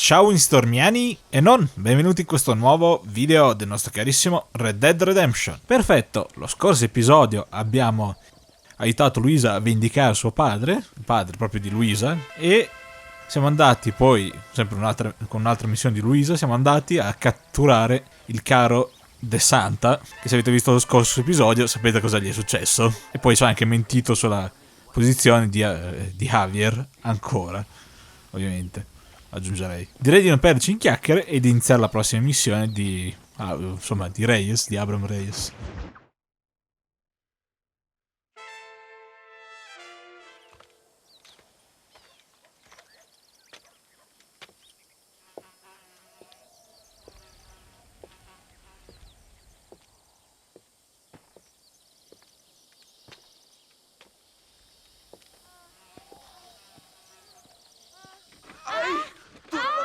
Ciao windstormiani e non, benvenuti in questo nuovo video del nostro carissimo Red Dead Redemption. Perfetto, lo scorso episodio abbiamo aiutato Luisa a vendicare suo padre, il padre proprio di Luisa, e siamo andati poi, sempre con un'altra missione di Luisa, siamo andati a catturare il caro De Santa, che se avete visto lo scorso episodio sapete cosa gli è successo. E poi ci ha anche mentito sulla posizione di Javier, ancora, ovviamente. Aggiungerei. Direi di non perderci in chiacchiere e di iniziare la prossima missione di Reyes, di Abraham Reyes.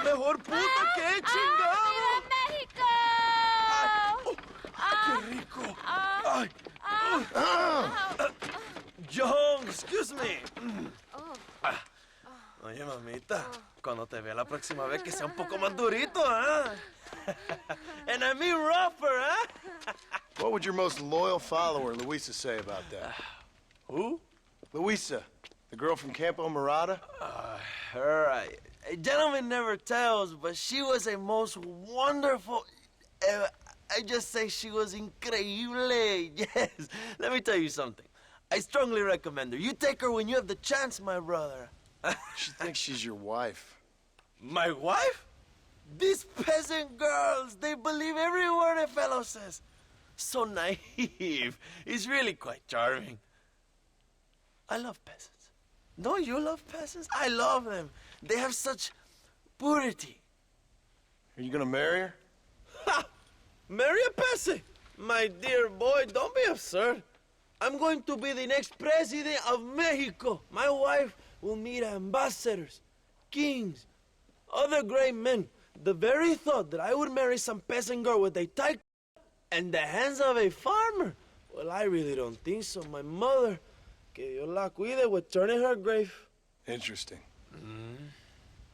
Mejor puta que he chingado. ¡Viva México! ¡Qué rico! Ay. John, excuse me. Oye, mamita, cuando te vea la próxima vez que sea un poco más durito, ¿eh? And I mean rougher, ¿eh? What would your most loyal follower, Luisa, say about that? Who? Luisa, the girl from Campo Morada? Her, a gentleman never tells, but she was a most wonderful... I just say she was increíble. Yes. Let me tell you something. I strongly recommend her. You take her when you have the chance, my brother. She thinks she's your wife. My wife? These peasant girls, they believe every word a fellow says. So naive. It's really quite charming. I love peasants. Don't you love peasants? I love them. They have such purity. Are you gonna marry her? Ha! Marry a peasant? My dear boy, don't be absurd. I'm going to be the next president of Mexico. My wife will meet ambassadors, kings, other great men. The very thought that I would marry some peasant girl with a tight and the hands of a farmer, well, I really don't think so. My mother, que Dios la cuide, would turn in her grave. Interesting.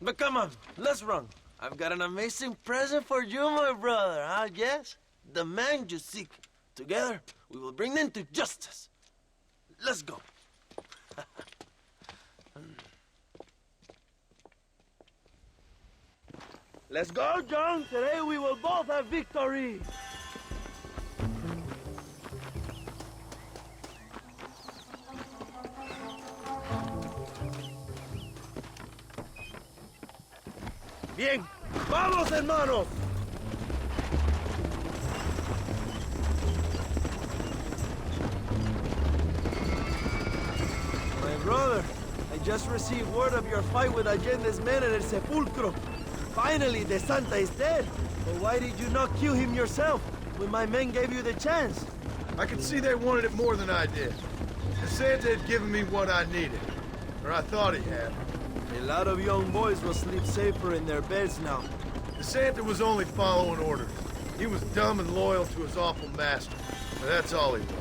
But come on, let's run. I've got an amazing present for you, my brother, huh? Yes? The man you seek. Together, we will bring them to justice. Let's go. Let's go, John. Today we will both have victory. Bien, vamos, hermanos. My brother, I just received word of your fight with Allende's men at El Sepulcro. Finally, De Santa is dead. But why did you not kill him yourself when my men gave you the chance? I could see they wanted it more than I did. Santa had given me what I needed. Or I thought he had. A lot of young boys will sleep safer in their beds now. Santa was only following orders. He was dumb and loyal to his awful master. But that's all he was.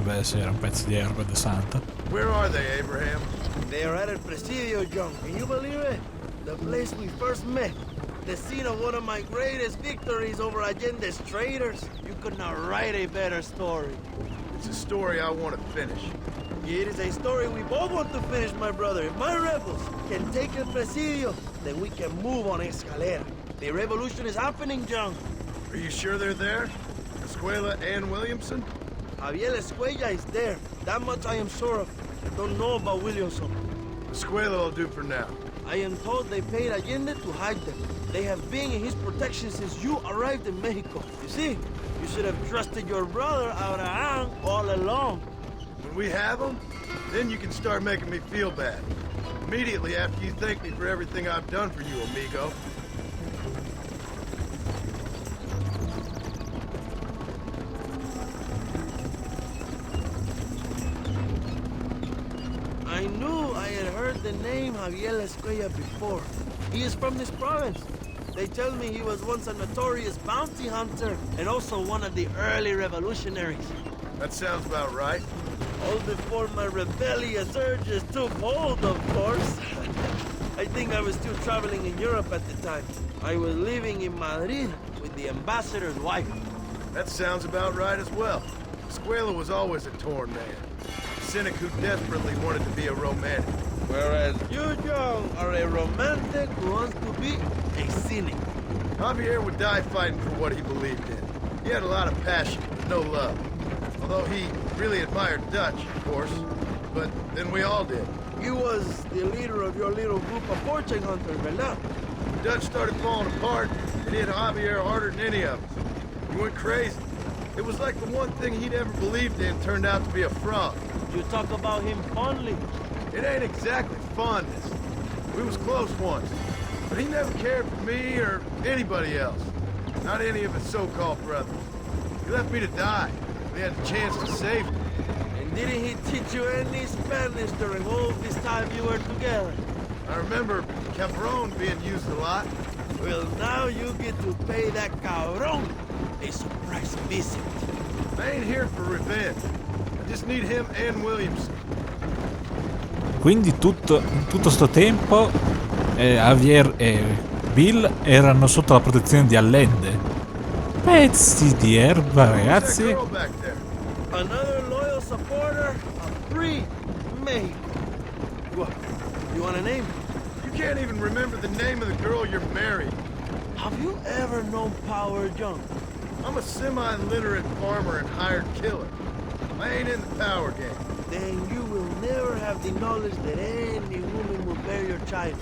Beh sì, era un pezzo di erba De Santa. Where are they, Abraham? They are at El Presidio, John. Can you believe it? The place we first met. The scene of one of my greatest victories over Allende's traitors. You could not write a better story. It's a story I want to finish. It is a story we both want to finish, my brother. If my rebels can take El Presidio, then we can move on Escalera. The revolution is happening, John. Are you sure they're there? Escuela and Williamson? Javier Escuella is there. That much I am sure of. I don't know about Williamson. Escuela will do for now. I am told they paid Allende to hide them. They have been in his protection since you arrived in Mexico. You see, you should have trusted your brother, Abraham, all along. When we have them, then you can start making me feel bad. Immediately after you thank me for everything I've done for you, amigo. I knew I had heard the name Javier Escuella before. He is from this province. They tell me he was once a notorious bounty hunter and also one of the early revolutionaries. That sounds about right. All before my rebellious urges took hold, of course. I think I was still traveling in Europe at the time. I was living in Madrid with the ambassador's wife. That sounds about right as well. Escuela was always a torn man. A cynic who desperately wanted to be a romantic. Whereas you, John, are a romantic who wants to be a cynic. Javier would die fighting for what he believed in. He had a lot of passion, but no love. Although he really admired Dutch, of course. But then we all did. He was the leader of your little group of fortune hunters, ¿verdad? Dutch started falling apart, it hit Javier harder than any of us. He went crazy. It was like the one thing he'd ever believed in turned out to be a fraud. You talk about him fondly. It ain't exactly fondness. We was close once, but he never cared for me or anybody else. Not any of his so-called brothers. He left me to die. We had a chance to save him. And didn't he teach you any Spanish during all this time you were together? I remember cabron being used a lot. Well, now you get to pay that cabron a surprise visit. I ain't here for revenge. I just need him and Williamson. Quindi tutto sto tempo Javier e Bill erano sotto la protezione di Allende. Pezzi di erba, Who's that ragazzi. girl back there? Another loyal supporter of free Mexico. What? You want a name? You can't even remember the name of the girl you're married. Have you ever known Power John? I'm a semi-literate farmer and hired killer. I ain't in the power game. Then you will never have the knowledge that any woman will bear your child.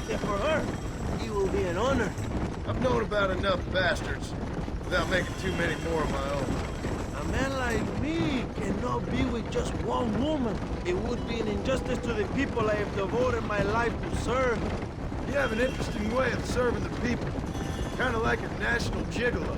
And for her, it will be an honor. I've known about enough bastards without making too many more of my own. A man like me cannot be with just one woman. It would be an injustice to the people I have devoted my life to serve. You have an interesting way of serving the people. Kind of like a national gigolo.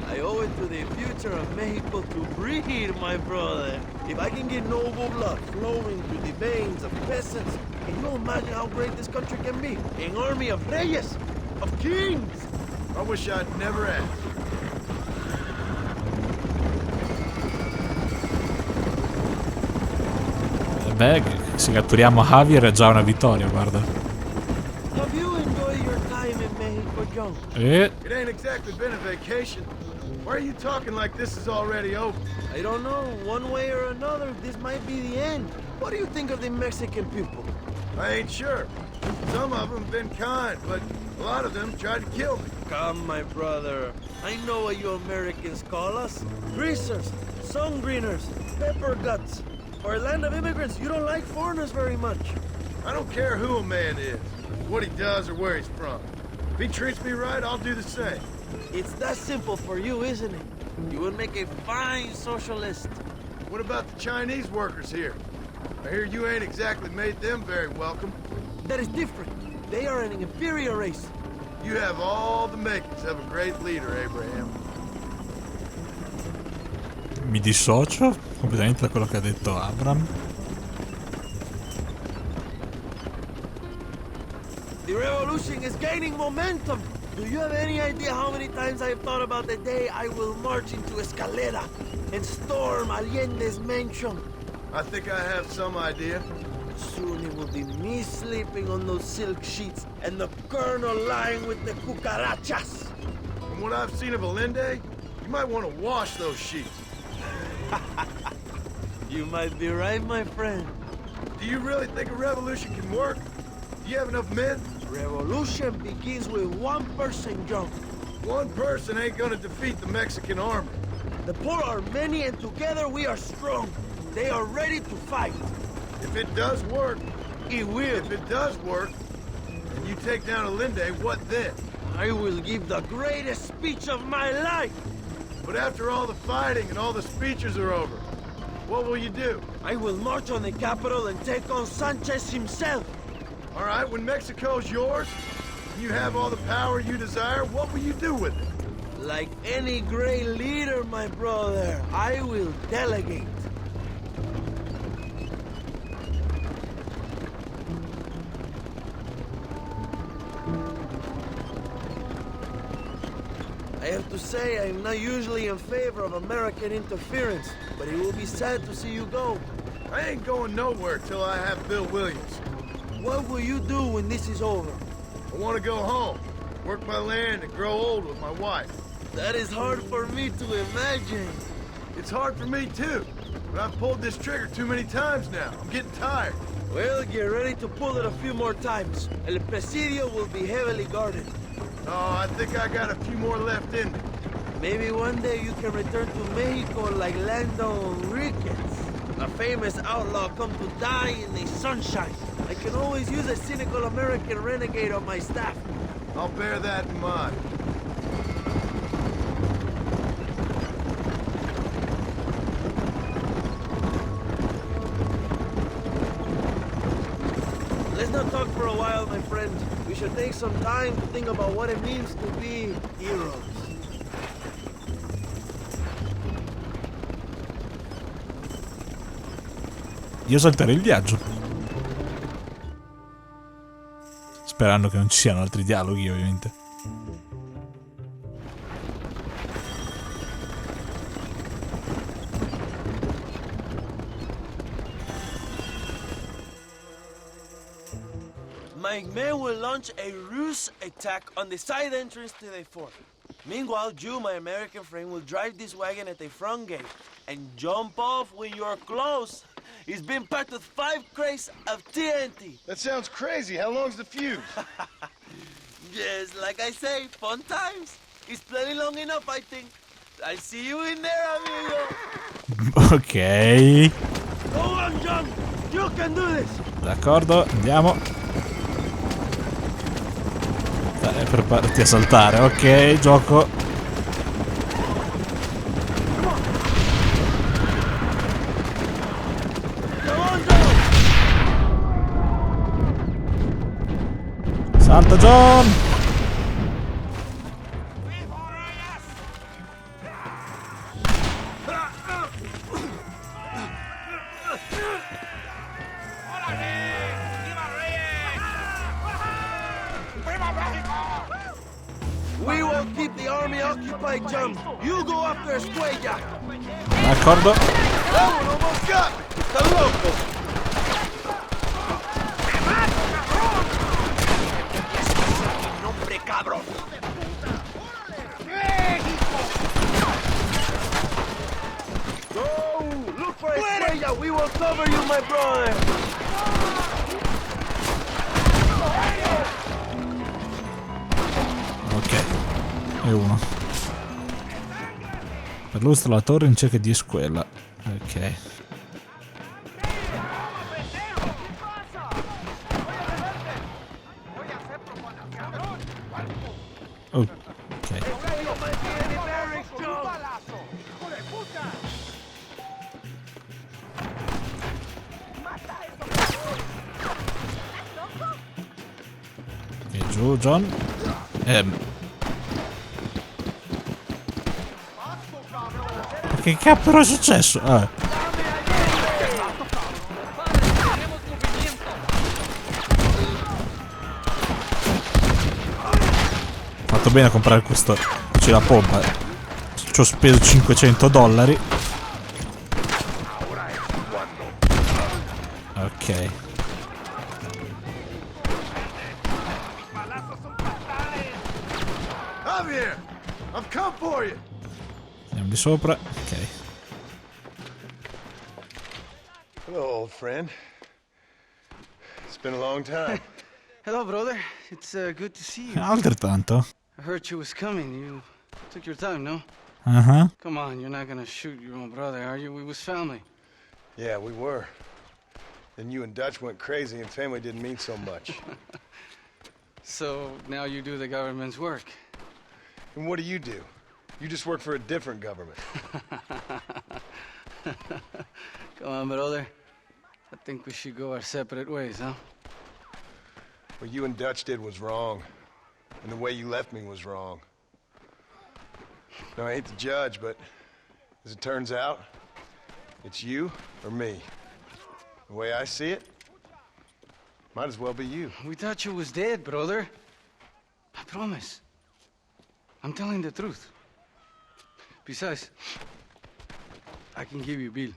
I owe it to the future of Mexico to breed, my brother. If I can get noble blood flowing through the veins of peasants, can you imagine how great this country can be? An army of reyes, of kings. I wish I'd never asked. Beh, se catturiamo Javier è già una vittoria, guarda. Have you enjoyed your time in Mexico, John? E It ain't exactly been a vacation. Why are you talking like this is already over? I don't know. One way or another, this might be the end. What do you think of the Mexican people? I ain't sure. Some of them been kind, but a lot of them tried to kill me. Come, my brother. I know what you Americans call us. Greasers, sun-greeners, pepper guts. For a land of immigrants, you don't like foreigners very much. I don't care who a man is, what he does or where he's from. If he treats me right, I'll do the same. It's that simple for you, isn't it? You would make a fine socialist. What about the Chinese workers here? I hear you ain't exactly made them very welcome. That is different. They are an inferior race. You have all the makings of a great leader, Abraham. mi dissocio completamente da quello che ha detto Abraham. The revolution is gaining momentum. Do you have any idea how many times I have thought about the day I will march into Escalera and storm Allende's mansion? I think I have some idea. Soon it will be me sleeping on those silk sheets and the colonel lying with the cucarachas. From what I've seen of Allende, you might want to wash those sheets. You might be right, my friend. Do you really think a revolution can work? Do you have enough men? Revolution begins with one person, John. One person ain't gonna defeat the Mexican army. The poor are many and together we are strong. They are ready to fight. If it does work, It will. if it does work, and you take down Allende, what then? I will give the greatest speech of my life. But after all the fighting and all the speeches are over, what will you do? I will march on the capital and take on Sanchez himself. All right, when Mexico's yours, and you have all the power you desire, what will you do with it? Like any great leader, my brother, I will delegate. I have to say, I'm not usually in favor of American interference, but he will be sad to see you go. I ain't going nowhere till I have Bill Williams. What will you do when this is over? I want to go home, work my land, and grow old with my wife. That is hard for me to imagine. It's hard for me too, but I've pulled this trigger too many times now. I'm getting tired. Well, get ready to pull it a few more times. El Presidio will be heavily guarded. Oh, I think I got a few more left in me. Maybe one day you can return to Mexico like Lando Enriquez. A famous outlaw come to die in the sunshine. I can always use a cynical American renegade on my staff. I'll bear that in mind. Let's not talk for a while, my friend. We should take some time to think about what it means to be heroes. Io salterei il viaggio. Sperando che non ci siano altri dialoghi, ovviamente. My men will launch a ruse attack on the side entrance to the fort. Meanwhile, you, my American friend, will drive this wagon at the front gate and jump off when you're close. It's been packed with 5 crates of TNT. That sounds crazy. How long's the fuse? Yes, like I say, fun times. It's plenty long enough, I think. I'll see you in there, amigo. Ok. Go on, John. You can do this. D'accordo, andiamo. Dai, preparati a saltare. Ok, gioco. Salta, John! We will keep the army occupied, John. You go after Escuella. D'accordo. That one almost got me. Está loco. Go! Look for Escuella! We will cover you, my brother! Ok. E uno. Perlustra la torre in cerca di Escuella. Ok. Ok. E giù, John. Che cappero è successo? Fatto bene a comprare questo. C'è la pompa. Ci ho speso $500. Ok. Javier, I've come for you. Andiamo di sopra. Ok. Hello, old friend. It's been a long time. Hello, brother. It's good to see you. Altrettanto. I heard you was coming. You took your time, no? Uh-huh. Come on, you're not gonna shoot your own brother, are you? We was family. Yeah, we were. Then you and Dutch went crazy and family didn't mean so much. So now you do the government's work. And what do? You just work for a different government. Come on, brother. I think we should go our separate ways, huh? What you and Dutch did was wrong. And the way you left me was wrong. Now, I hate to judge, but as it turns out, it's you or me. The way I see it, might as well be you. We thought you was dead, brother. I promise. I'm telling the truth. Besides, I I can give you a bill.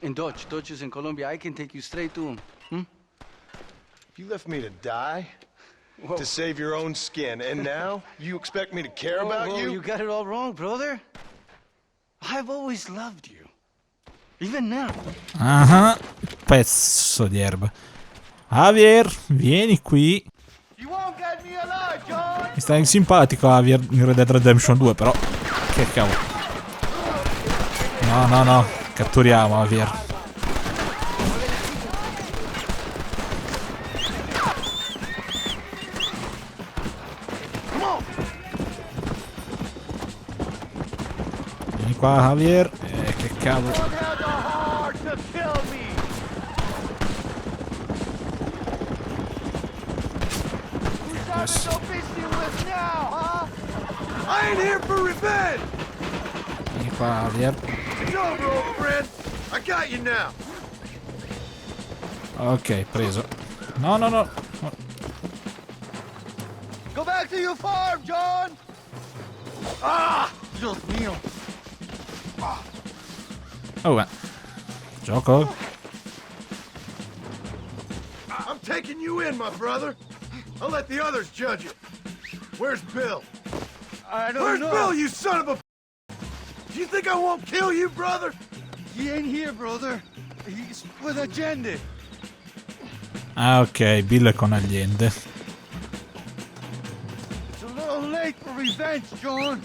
In Dutch. Dutch is in Colombia. I can take you straight to him. You left me to die? To save your own skin, and now you expect me to care about Whoa, you? you got it all wrong, brother. I've always loved you. Even now. Ah, pezzo di erba. Javier, vieni qui. You won't get me alive, John! Mi stai simpatico Javier in Red Dead Redemption 2, però. Che cavolo. No, no, no. Catturiamo Javier. Vieni qua Javier. Che cavolo. I ain't here for revenge! Vieni qua Javier. It's over, old friend. I got you now. Ok, preso. No, no, no. Go back to your farm, John! Ah! Dios mío. Oh, beh. Gioco. I'm taking you in, my brother. I'll let the others judge it. Where's Bill? I don't Where's know. Bill, you son of a... Do you think I won't kill you, brother? He ain't here, brother. He's with Agenda. Ah, ok. Bill è con Allende. It's a little late for revenge, John.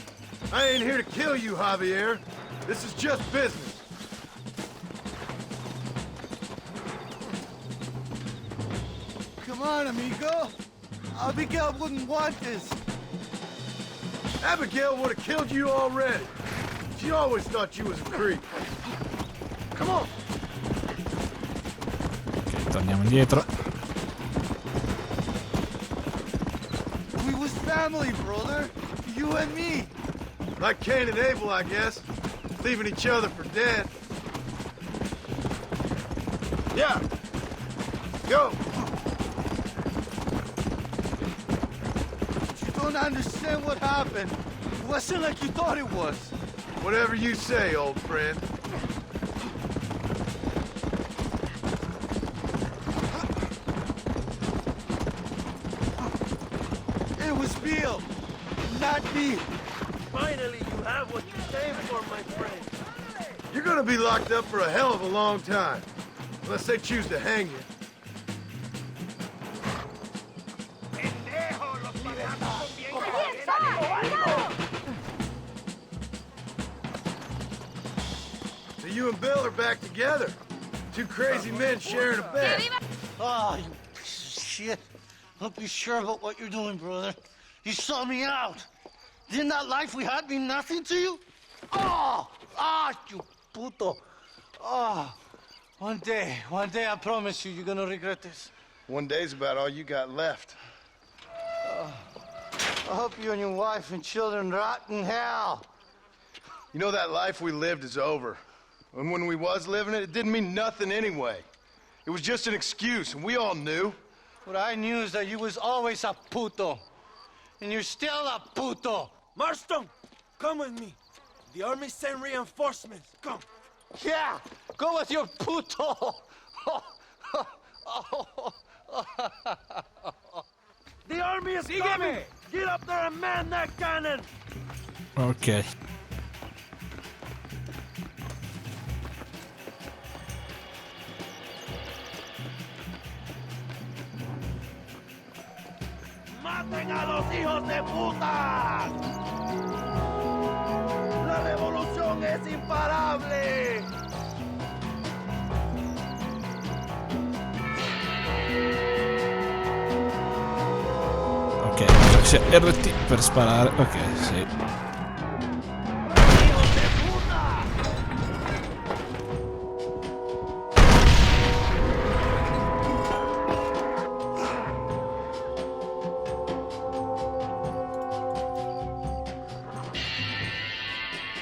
I ain't here to kill you, Javier. This is just business. Come on, amigo. Abigail wouldn't want this. Abigail would have killed you already. She always thought you was a creep. Come on. Ok, torniamo indietro. We was family, brother. You and me. Like Cain and Abel, I guess. Leaving each other for dead. Yeah. Go. You don't understand what happened. It wasn't like you thought it was. Whatever you say, old friend. It was Bill, not me. Finally, you have what you came for, my friend. You're gonna be locked up for a hell of a long time. Unless they choose to hang you. So you and Bill are back together. Two crazy men sharing a bed. Oh, you piece of shit. Don't be sure about what you're doing, brother. You saw me out. Didn't that life we had mean nothing to you? Oh, you puto. Oh, one day, I promise you, you're gonna regret this. One day's about all you got left. I hope you and your wife and children rot in hell. You know that life we lived is over. And when we was living it, it didn't mean nothing anyway. It was just an excuse, and we all knew. What I knew is that you was always a puto. And you're still a puto. Marston, come with me. The army sent reinforcements. Come. Yeah, go with your puto. The army is coming. Get up there and man that cannon. Ok. ¡Maten a los hijos de puta! ¡La revolución es imparable! Ok, c'è RT per sparare. Ok, sì. ¡Hijos de puta!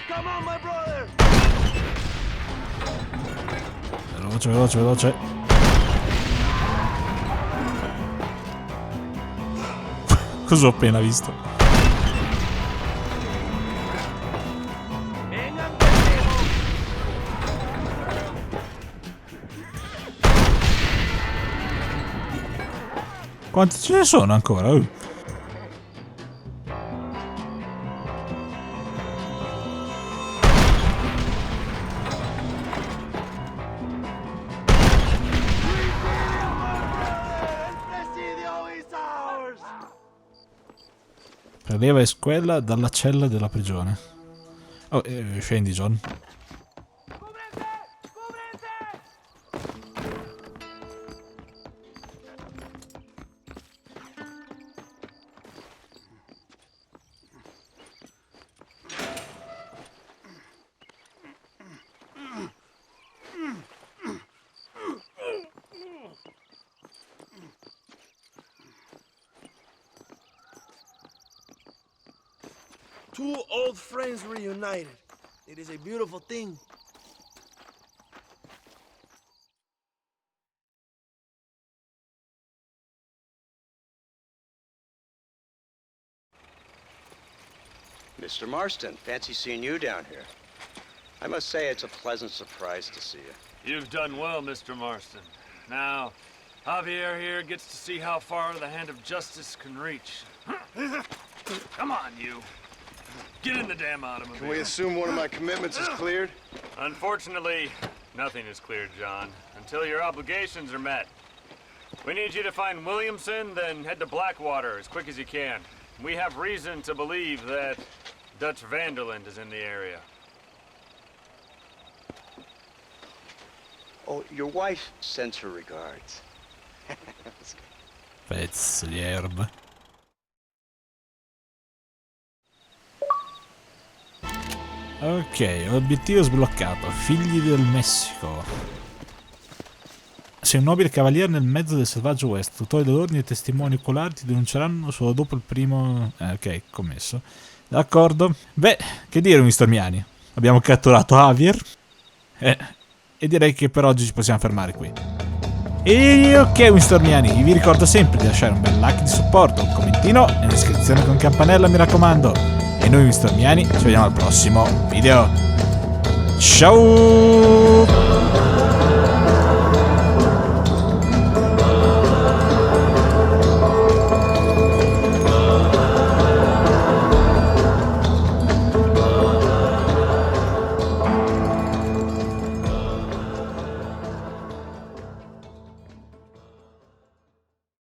Come on, my brother! Veloce, veloce, veloce. Cosa ho appena visto? Vengan, pendejos. Quanti ce ne sono ancora? Presidio is ours! Preleva e squella dalla cella della prigione. Oh, scendi, John. Two old friends reunited. It is a beautiful thing. Mr. Marston, fancy seeing you down here. I must say it's a pleasant surprise to see you. You've done well, Mr. Marston. Now, Javier here gets to see how far the hand of justice can reach. Come on, you. Get in the damn automobile. Can we assume one of my commitments is cleared? Unfortunately, nothing is cleared, John, until your obligations are met. We need you to find Williamson, then head to Blackwater as quick as you can. We have reason to believe that Dutch Vanderland is in the area. Oh, your wife sends her regards. Pezzo di erba. Ok, obiettivo sbloccato. Figli del Messico. Sei un nobile cavaliere nel mezzo del selvaggio West. Tutori dell'ordine e testimoni oculari ti denunceranno solo dopo il primo... ok, commesso. D'accordo. Beh, che dire, WindStormiani? Abbiamo catturato Javier. E direi che per oggi ci possiamo fermare qui. E ok, WindStormiani, vi ricordo sempre di lasciare un bel like di supporto, un commentino e un'iscrizione con campanella, mi raccomando. E noi WindStormiani ci vediamo al prossimo video. Ciao!